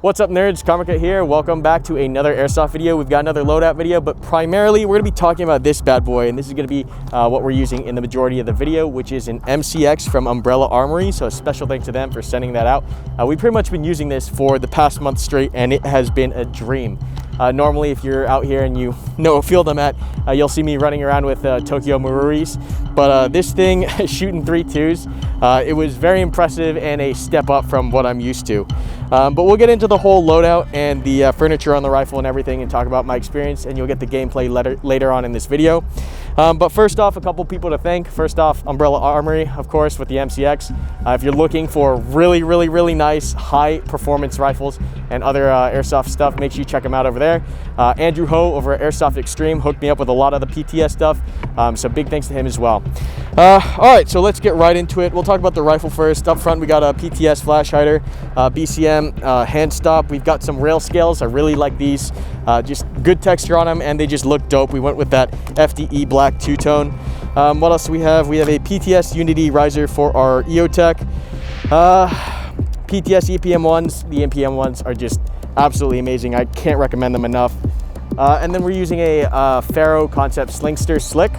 What's up, nerds? Karmakut here. Welcome back to another Airsoft video. We've got another loadout video, but primarily we're going to be talking about this bad boy, and this is going to be what we're using in the majority of the video, which is an MCX from Umbrella Armory. So a special thanks to them for sending that out. We've pretty much been using this for the past month straight, and it has been a dream. Normally, if you're out here and you know what field I'm at, you'll see me running around with Tokyo Maruris. But this thing, shooting 3.2s, it was very impressive and a step up from what I'm used to. But we'll get into the whole loadout and the furniture on the rifle and everything and talk about my experience, and you'll get the gameplay later on in this video. But first off, a couple people to thank. First off, Umbrella Armory, of course, with the MCX. If you're looking for really nice high performance rifles and other airsoft stuff, make sure you check them out over there. Andrew Ho over at Airsoft Extreme hooked me up with a lot of the PTS stuff, so big thanks to him as well. All right, so let's get right into it. We'll talk about the rifle first. Up front, we got a PTS flash hider, BCM hand stop. We've got some rail scales. I really like these. Just good texture on them, and they just look dope. We went with that FDE black two-tone. What else do we have? We have a PTS Unity riser for our EOTech. PTS EPM ones. The EPM ones are just absolutely amazing. I can't recommend them enough. And then we're using a Faro Concept Slingster Slick.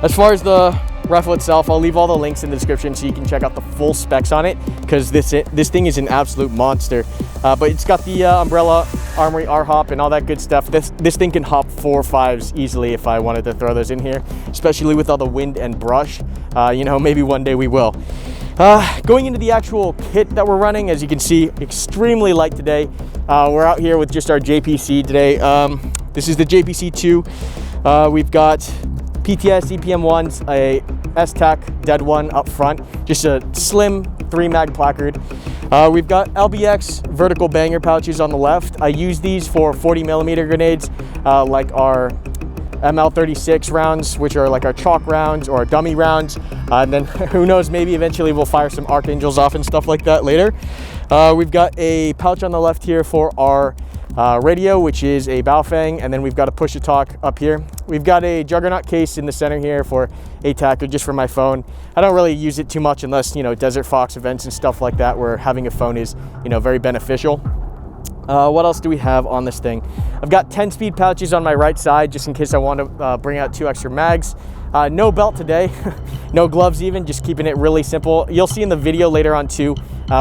As far as the rifle itself, I'll leave all the links in the description so you can check out the full specs on it, because this thing is an absolute monster. But it's got the Umbrella Armory R-hop and all that good stuff. This thing can hop 4 5s easily if I wanted to throw those in here, especially with all the wind and brush. You know, maybe one day we will. Going into the actual kit that we're running, as you can see, extremely light today. We're out here with just our JPC today. This is the JPC2. We've got PTS EPM ones, a S-Tac dead one up front, just a slim 3-mag placard. We've got LBX vertical banger pouches on the left. I use these for 40mm grenades, like our ML36 rounds, which are like our chalk rounds or our dummy rounds. And then who knows, maybe eventually we'll fire some Archangels off and stuff like that later. We've got a pouch on the left here for our radio, which is a Baofeng, and then we've got a push-to-talk up here. We've got a Juggernaut case in the center here for ATAC, or just for my phone. I don't really use it too much unless, you know, Desert Fox events and stuff like that, where having a phone is, you know, very beneficial. What else do we have on this thing? I've got 10-speed pouches on my right side, just in case I want to bring out 2 extra mags. No belt today, no gloves even, just keeping it really simple. You'll see in the video later on too,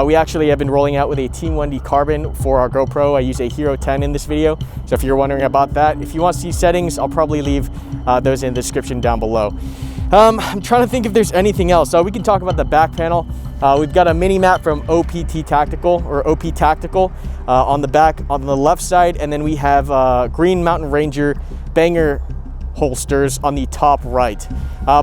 we actually have been rolling out with a Team 1D carbon for our GoPro. I use a Hero 10 in this video, so if you're wondering about that, if you want to see settings, I'll probably leave those in the description down below. I'm trying to think if there's anything else. We can talk about the back panel. We've got a mini map from OPT Tactical, or OP Tactical, on the back on the left side, and then we have Green Mountain Ranger banger holsters on the top right.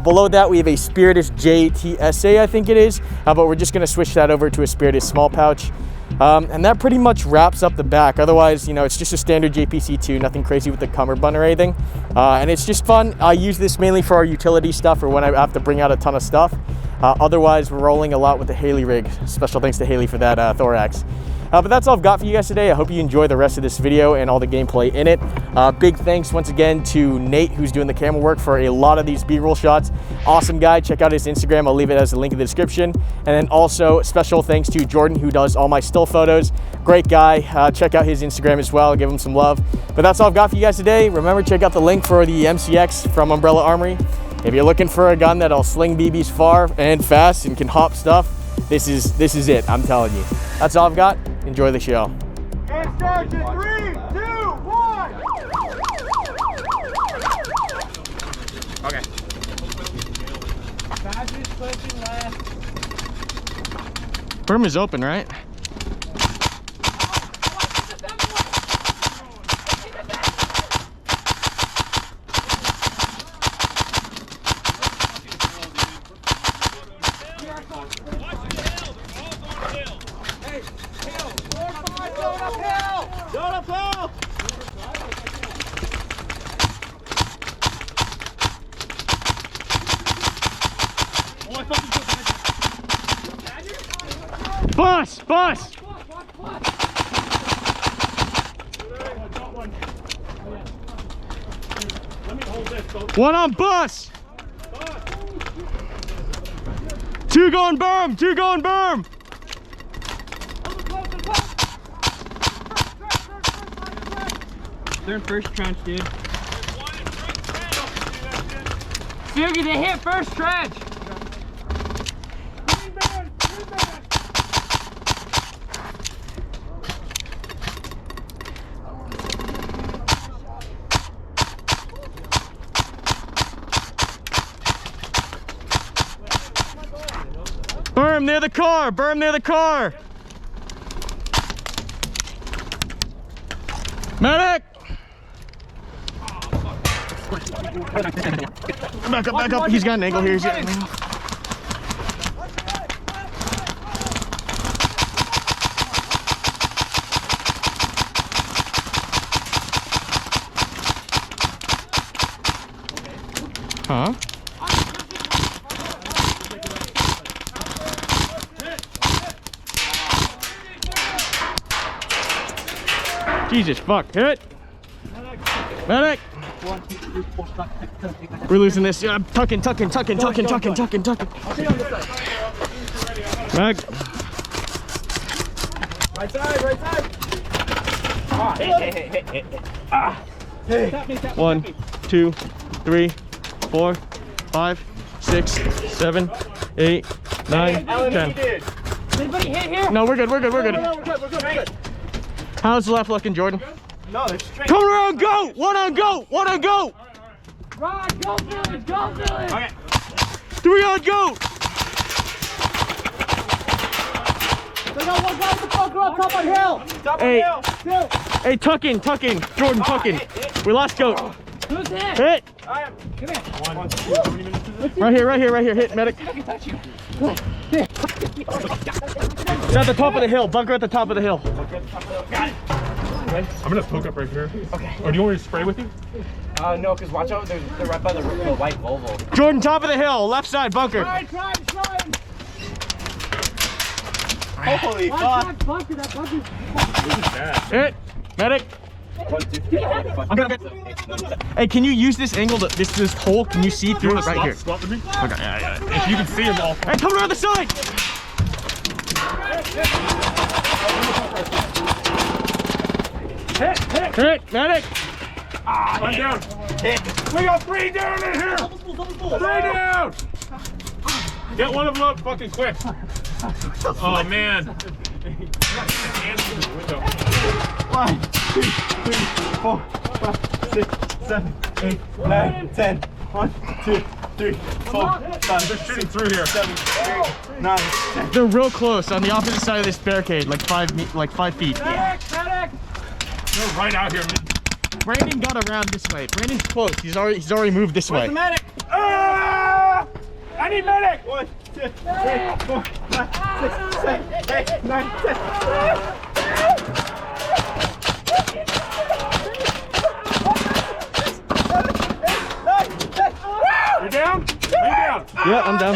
Below that, we have a Spiritus JTSA, I think it is, but we're just going to switch that over to a Spiritus small pouch. And that pretty much wraps up the back. Otherwise, you know, it's just a standard JPC2, nothing crazy with the cummerbund or anything. And it's just fun. I use this mainly for our utility stuff or when I have to bring out a ton of stuff. Otherwise, we're rolling a lot with the Haley rig. Special thanks to Haley for that thorax. But that's all I've got for you guys today. I hope you enjoy the rest of this video and all the gameplay in it. Big thanks once again to Nate, who's doing the camera work for a lot of these B-roll shots. Awesome guy. Check out his Instagram. I'll leave it as a link in the description. And then also special thanks to Jordan, who does all my still photos. Great guy. Check out his Instagram as well. Give him some love. But that's all I've got for you guys today. Remember, check out the link for the MCX from Umbrella Armory. If you're looking for a gun that'll sling BBs far and fast and can hop stuff, this is it, I'm telling you. That's all I've got. Enjoy the show. And start in 3, 2, 1. Okay. Fastest pushing left. Berm is open, right? Bus! One on bus! 2 going berm! 2 going berm! They're in first trench, dude. Sugi, they hit first trench. Berm near the car! Berm near the car! Medic! Back up, back up. He's got an angle here. He's got an angle. Huh? Jesus fuck, hit! Medic! We're losing this. Yeah, tucking. Medic! Right side. Hey. 1, 2, 3, 4, 5, 6, 7, 8, 9, 10. Anybody hit here? No, we're good. We're good. How's the left looking, Jordan? No, they're straight. Come around, go! One on go! Rod, go village, go village! Okay. 3 on go! They got one guy with the bunker up top on hill! Top Hey. of the hill. Hey, tucking. Jordan, tucking. We lost goat. Who's hit? Hit! I am. Come here. 1, 2, how many minutes is it? Right here. Hit, medic. I can touch you. It's at the top of the hill. Bunker at the top of the hill. Got it. I'm gonna poke up right here. Okay. Or do you want me to spray with you? No, because watch out, they're right by the white Volvo. Jordan, top of the hill. Left side, bunker. Try. Holy Watch fuck. that bunker, that bunker. Hit. Medic. I'm gonna get... Hey, can you use this angle, this hole? Can you see through it right here? Squat with me? Okay, yeah. If you can see them all. Hey, come around the side! Hit, medic! Run down. We got 3 down in here. 3 down. Get one of them up fucking quick. Oh man. 1, 2, 3, 4, 5, 6, 7, 8, 9, 10. 1, 2, 3, 4, 5, They're shooting through here. 7, 8, 9, 10. They're real close on the opposite side of this barricade, like 5 feet. Medic! They're right out here. Brandon got around this way. Brandon's close. He's already moved this way. Where's the medic? I need medic. 1, 2, 3, 4, 5, 6, 7, 8, 9, 10. You're down? Lay down. Yeah, I'm down.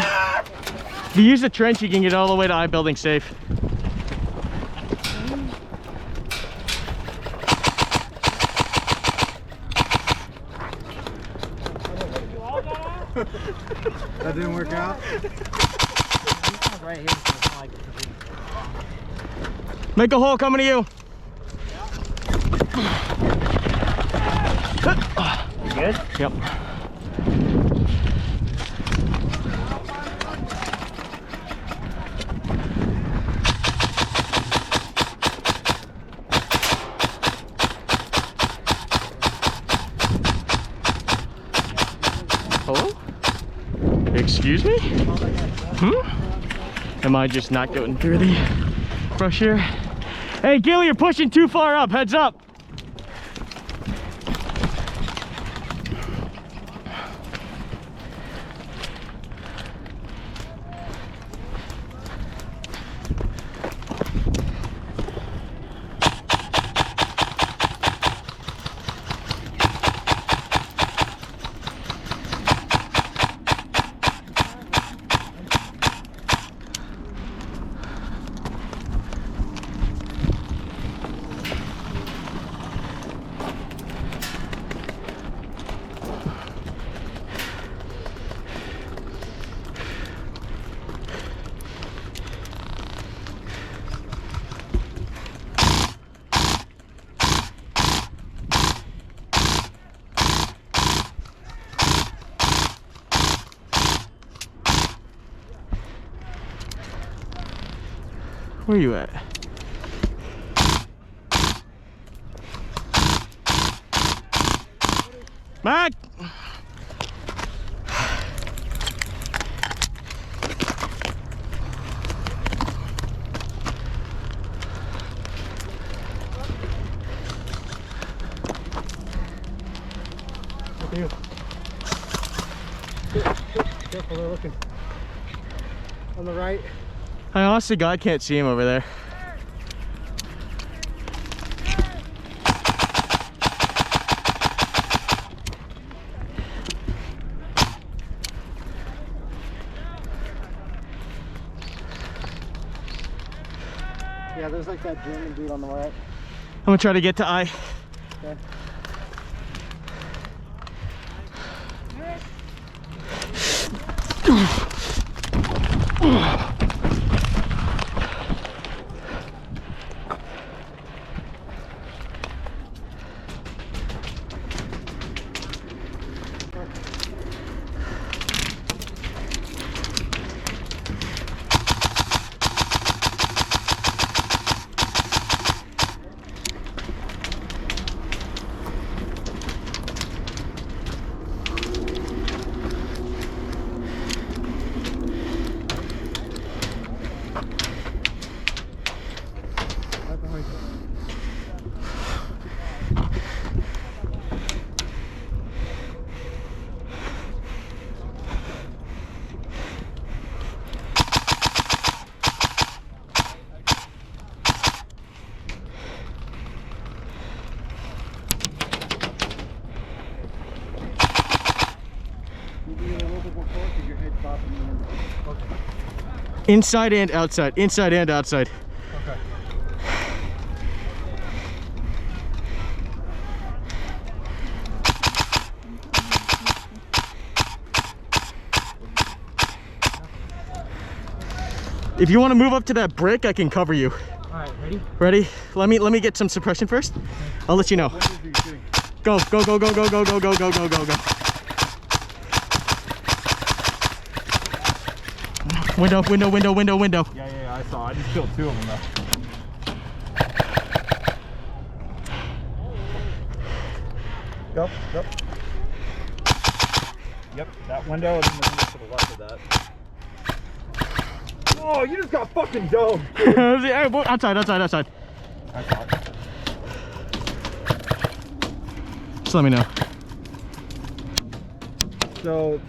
If you use the trench, you can get all the way to I building safe. That didn't work out. Make a hole coming to you. You good? Yep. Hello? Excuse me? Am I just not going through the brush here? Hey, Gil, you're pushing too far up. Heads up. Where are you at? Mac! Look at you. Careful, they're looking. On the right. I honestly God can't see him over there. Yeah, there's like that German dude on the right. I'm gonna try to get to I. Okay. Inside and outside. Inside and outside. Okay. If you want to move up to that brick, I can cover you. Alright, ready? Ready? Let me get some suppression first. I'll let you know. Go, go, go, go, go, go, go, go, go, go, go, go. Window, window, window, window, window. Yeah, I saw. I just killed 2 of them though. Yep. Yep, that window and then the window to the left of that. Oh, you just got fucking domed. Outside. I saw it. Just let me know. So,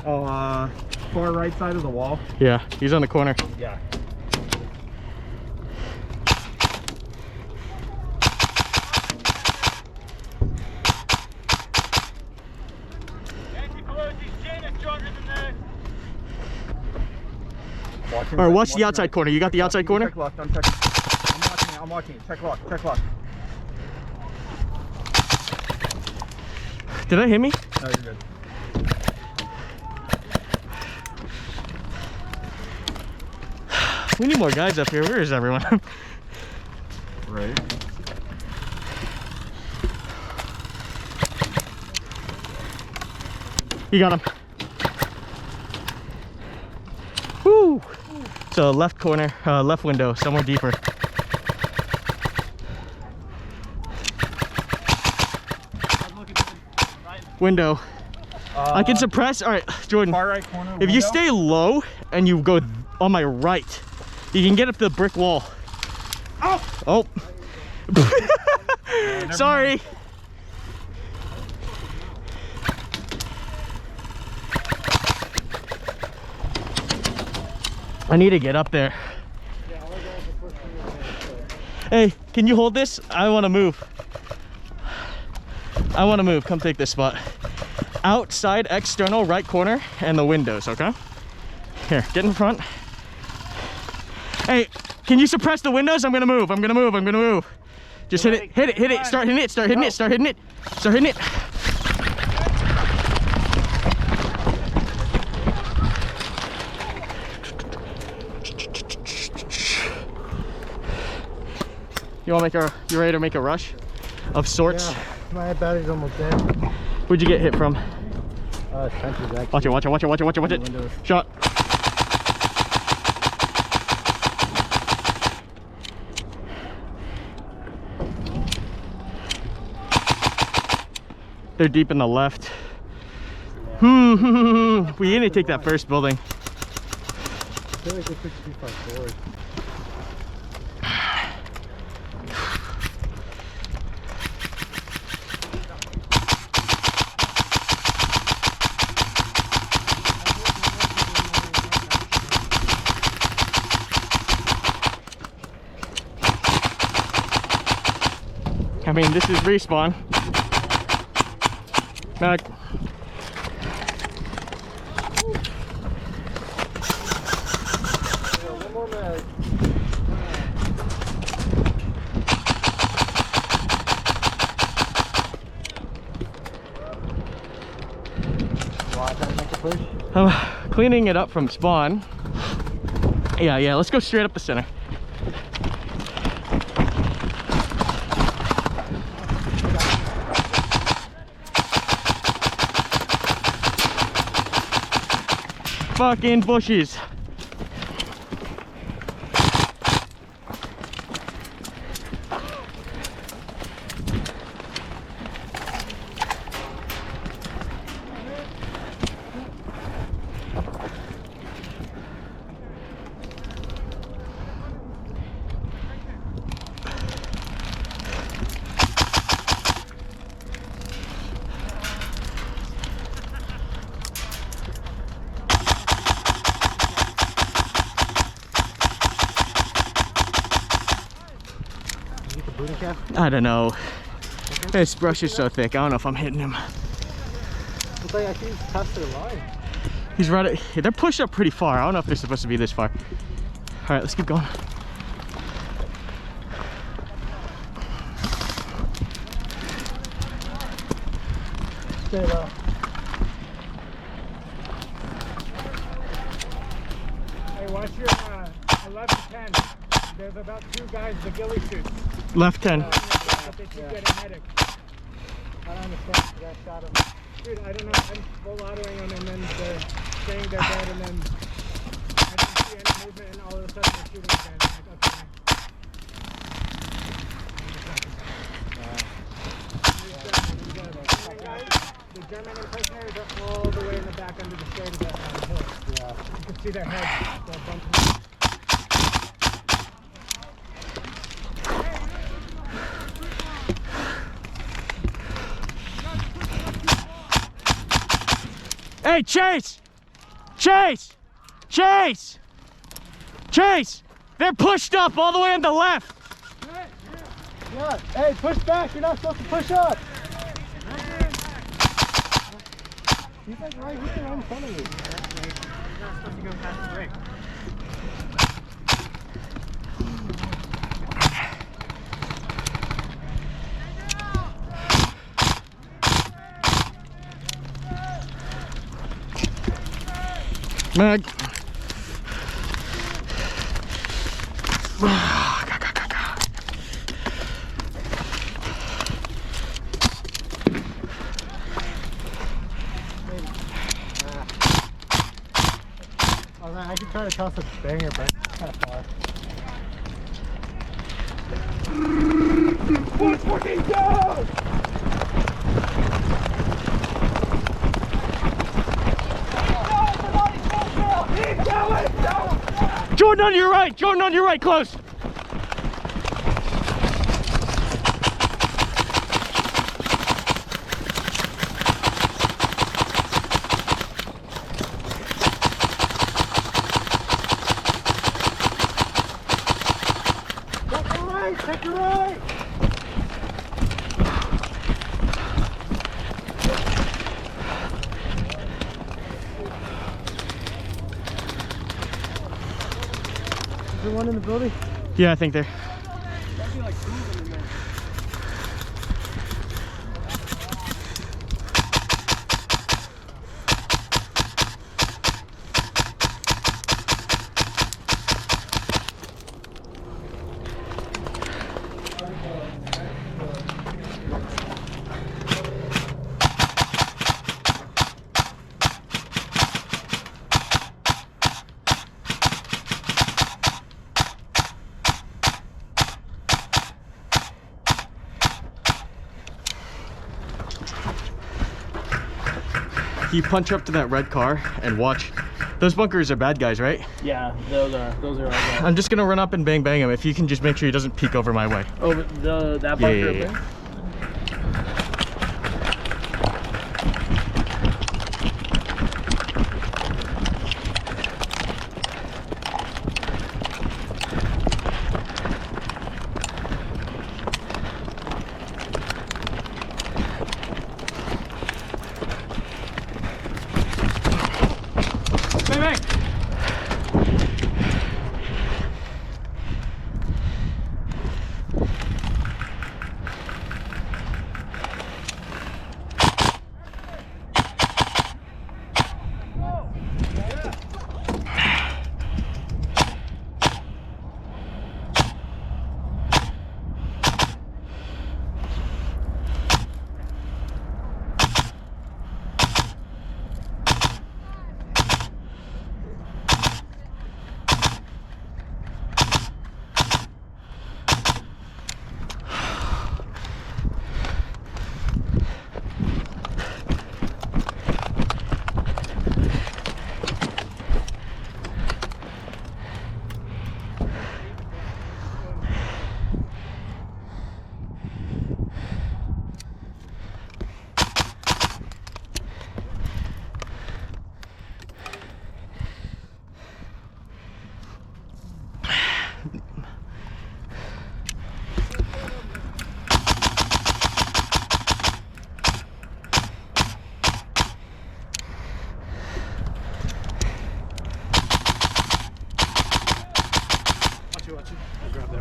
far right side of the wall. Yeah, he's on the corner. Yeah. All right, watch the outside corner. You got the outside corner? Check lock, I'm checking. I'm watching it. Check lock. Did that hit me? No, you're good. We need more guys up here. Where is everyone? Right. You got him. Woo! So left corner, left window, somewhere deeper. Window. I can suppress. All right, Jordan. Far right corner. If you stay low and you go on my right, you can get up the brick wall. Oh. Sorry. I need to get up there. Hey, can you hold this? I want to move. Come take this spot. Outside, external, right corner, and the windows, okay? Here, get in front. Hey, can you suppress the windows? I'm gonna move. Just hit it. Start hitting it. Start hitting it. You ready to make a rush of sorts? Yeah, my battery's almost dead. Where'd you get hit from? Trenches actually. Watch it. Windows. Shot. They're deep in the left. We need to take that first building. I feel like they took too far forward. I mean, this is respawn. Back. One more mag. I'm cleaning it up from spawn. Yeah, let's go straight up the center. Fucking bushes. I don't know. This brush is so thick. I don't know if I'm hitting him. It's like I think he's past their line. He's right at, they're pushed up pretty far. I don't know if they're supposed to be this far. All right, let's keep going. Stay low. Hey, watch your 11-10. There's about 2 guys, the ghillie suits. Left 10. But they keep getting medic. I don't understand because I shot him. Dude, I don't know. I'm full autoing them and then they're saying they're dead and then I didn't see any movement and all of a sudden they're shooting again. I'm like, okay. The German impersonators are all the way in the back under the shade of that hill. Yeah. You can see their heads. They're bumping. Hey, Chase! Chase! Chase! Chase! They're pushed up all the way on the left! Yeah. Hey, push back. You're not supposed to push up. He's like right here in front of me. You're not supposed to go past the break. Mag. Alright, I can try to toss a banger, but it's kind of far. Let's fucking go! Jordan on your right! Jordan on your right, close! Take your right! Take your right! Is there one in the building? Yeah, I think they're. you punch up to that red car and watch. Those bunkers are bad guys, right? Yeah, those are all bad. I'm just gonna run up and bang him. If you can just make sure he doesn't peek over my way. Oh, that bunker Yeah. up there?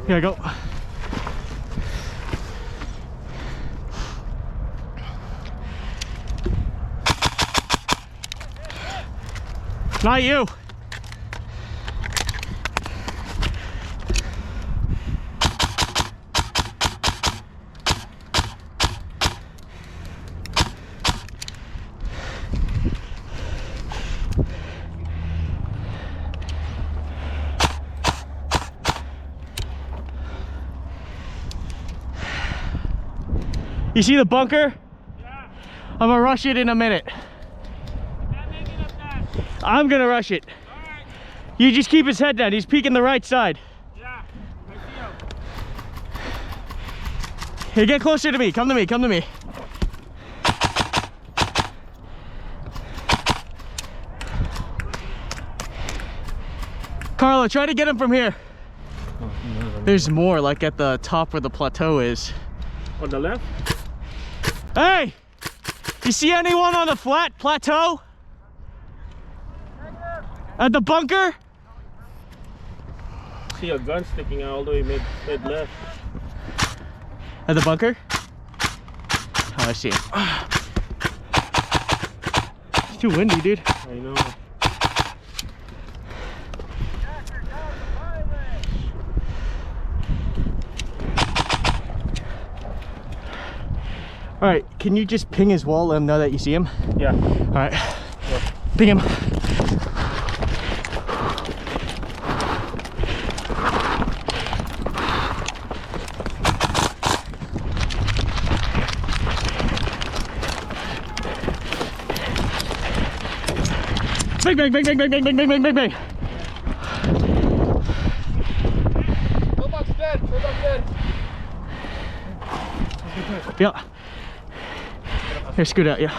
Here I go. Not you. You see the bunker? Yeah. I'm gonna rush it in a minute. Not making up that. I'm gonna rush it. All right. You just keep his head down. He's peeking the right side. Yeah. I see him. Here, get closer to me. Come to me. Come to me. Carlo, try to get him from here. There's more, like at the top where the plateau is. On the left? Hey! You see anyone on the flat plateau? At the bunker? See a gun sticking out all the way mid left. At the bunker? Oh, I see it. It's too windy, dude. I know. All right, can you just ping his wall, let him know that you see him? Yeah. All right, ping him. Bang, bang, bang, bang, bang, bang, bang, bang, bang, bang, bang. Robot's dead. Robot's dead. Yeah. Here, scoot out, yeah.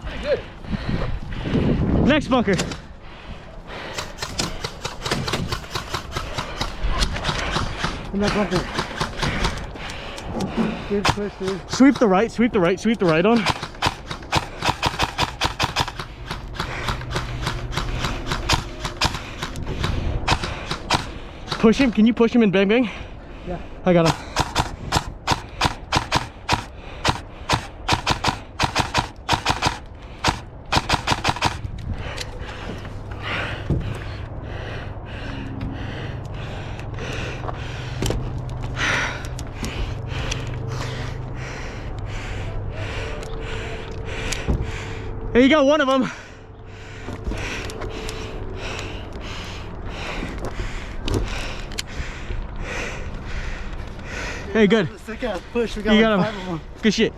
Pretty good. Next bunker. In that bunker. Good push, dude. Sweep the right, sweep the right, sweep the right on. Push him, can you push him and bang bang? Yeah. I got him. There you go, one of them. Hey, good. Sick ass push. We got You like got 5 of him. them. Good shit.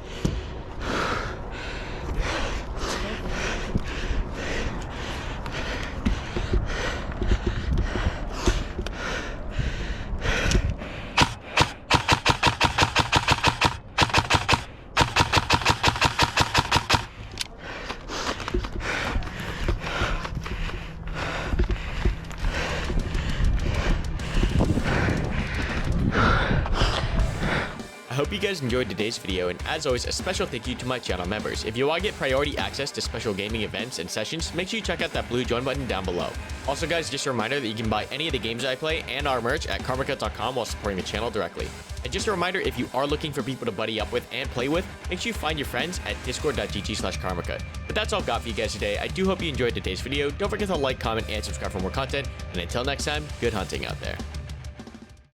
I hope you guys enjoyed today's video, and as always, a special thank you to my channel members. If you want to get priority access to special gaming events and sessions, make sure you check out that blue join button down below. Also guys, just a reminder that you can buy any of the games I play and our merch at karmakut.com while supporting the channel directly. And just a reminder, if you are looking for people to buddy up with and play with, make sure you find your friends at discord.gg/karmakut. But that's all I've got for you guys today. I do hope you enjoyed today's video. Don't forget to like, comment, and subscribe for more content. And until next time, good hunting out there.